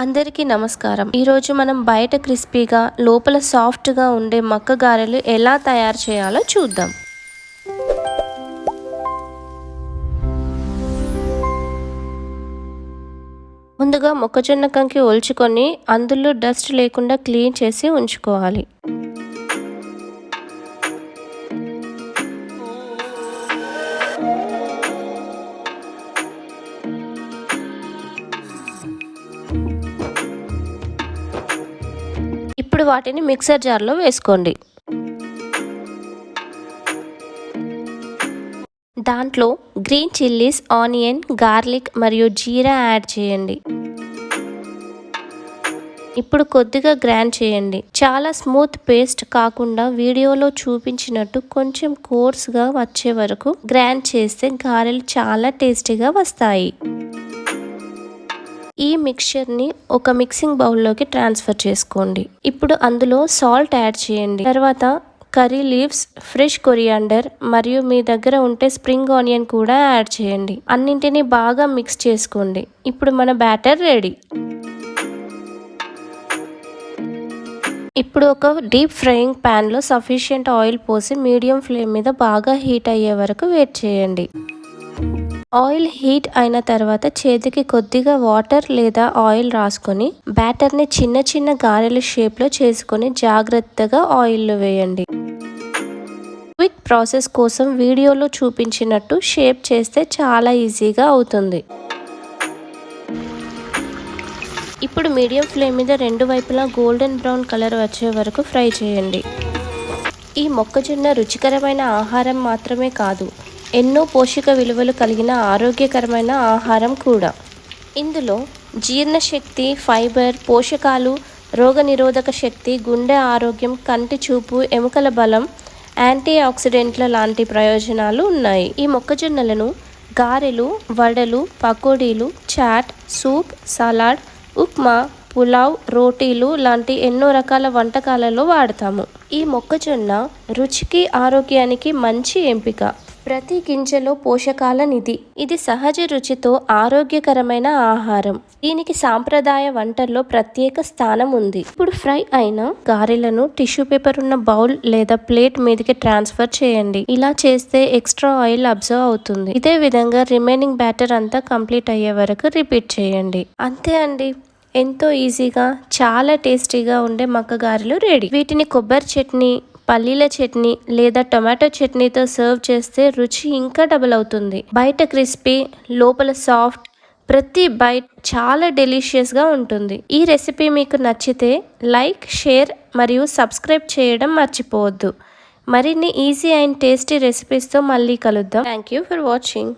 అందరికీ నమస్కారం. ఈరోజు మనం బయట క్రిస్పీగా లోపల సాఫ్ట్గా ఉండే మక్క గారెలు ఎలా తయారు చేయాలో చూద్దాం. ముందుగా మొక్కజొన్న కంకి ఒలుచుకొని అందులో డస్ట్ లేకుండా క్లీన్ చేసి ఉంచుకోవాలి. ఇప్పుడు వాటిని మిక్సర్ జార్లో వేసుకోండి. దాంట్లో గ్రీన్ చిల్లీస్, ఆనియన్, గార్లిక్ మరియు జీరా యాడ్ చేయండి. ఇప్పుడు కొద్దిగా గ్రైండ్ చేయండి. చాలా స్మూత్ పేస్ట్ కాకుండా వీడియోలో చూపించినట్టు కొంచెం కోర్స్గా వచ్చే వరకు గ్రైండ్ చేస్తే గారెలు చాలా టేస్టీగా వస్తాయి. ఈ మిక్చర్ని ఒక మిక్సింగ్ బౌల్లోకి ట్రాన్స్ఫర్ చేసుకోండి. ఇప్పుడు అందులో సాల్ట్ యాడ్ చేయండి. తర్వాత కర్రీ లీవ్స్, ఫ్రెష్ కొరియాండర్ మరియు మీ దగ్గర ఉంటే స్ప్రింగ్ ఆనియన్ కూడా యాడ్ చేయండి. అన్నింటినీ బాగా మిక్స్ చేసుకోండి. ఇప్పుడు మన బ్యాటర్ రెడీ. ఇప్పుడు ఒక డీప్ ఫ్రైయింగ్ ప్యాన్లో సఫిషియెంట్ ఆయిల్ పోసి మీడియం ఫ్లేమ్ మీద బాగా హీట్ అయ్యే వరకు వెయిట్ చేయండి. ఆయిల్ హీట్ అయిన తర్వాత చేతికి కొద్దిగా వాటర్ లేదా ఆయిల్ రాసుకొని బ్యాటర్ని చిన్న చిన్న గారెల షేప్లో చేసుకొని జాగ్రత్తగా ఆయిల్లో వేయండి. క్విక్ ప్రాసెస్ కోసం వీడియోలో చూపించినట్టు షేప్ చేస్తే చాలా ఈజీగా అవుతుంది. ఇప్పుడు మీడియం ఫ్లేమ్ మీద రెండు వైపులా గోల్డెన్ బ్రౌన్ కలర్ వచ్చే వరకు ఫ్రై చేయండి. ఈ మొక్కజొన్న రుచికరమైన ఆహారం మాత్రమే కాదు, ఎన్నో పోషక విలువలు కలిగిన ఆరోగ్యకరమైన ఆహారం కూడా. ఇందులో జీర్ణశక్తి, ఫైబర్, పోషకాలు, రోగనిరోధక శక్తి, గుండె ఆరోగ్యం, కంటి చూపు, ఎముకల బలం, యాంటీ ఆక్సిడెంట్ల లాంటి ప్రయోజనాలు ఉన్నాయి. ఈ మొక్కజొన్నలను గారెలు, వడలు, పకోడీలు, చాట్, సూప్, సలాడ్, ఉప్మా, పులావ్, రోటీలు లాంటి ఎన్నో రకాల వంటకాలలో వాడతాము. ఈ మొక్కజొన్న రుచికి, ఆరోగ్యానికి మంచి ఎంపిక. ప్రతి గింజలో పోషకాల నిధి. ఇది సహజ రుచితో ఆరోగ్యకరమైన ఆహారం. దీనికి సాంప్రదాయ వంటల్లో ప్రత్యేక స్థానం ఉంది. ఇప్పుడు ఫ్రై అయిన గారెలను టిష్యూ పేపర్ ఉన్న బౌల్ లేదా ప్లేట్ మీదకి ట్రాన్స్ఫర్ చేయండి. ఇలా చేస్తే ఎక్స్ట్రా ఆయిల్ అబ్జర్వ్ అవుతుంది. ఇదే విధంగా రిమైనింగ్ బ్యాటర్ అంతా కంప్లీట్ అయ్యే వరకు రిపీట్ చేయండి. అంతే అండి, ఎంతో ఈజీగా చాలా టేస్టీగా ఉండే మక్క గారెలు రెడీ. వీటిని కొబ్బరి చట్నీ, పల్లీల చట్నీ లేదా టొమాటో చట్నీతో సర్వ్ చేస్తే రుచి ఇంకా డబుల్ అవుతుంది. బయట క్రిస్పీ, లోపల సాఫ్ట్, ప్రతి బైట్ చాలా డెలిషియస్గా ఉంటుంది. ఈ రెసిపీ మీకు నచ్చితే లైక్, షేర్ మరియు సబ్స్క్రైబ్ చేయడం మర్చిపోవద్దు. మరిన్ని ఈజీ అండ్ టేస్టీ రెసిపీస్తో మళ్ళీ కలుద్దాం. Thank you for watching.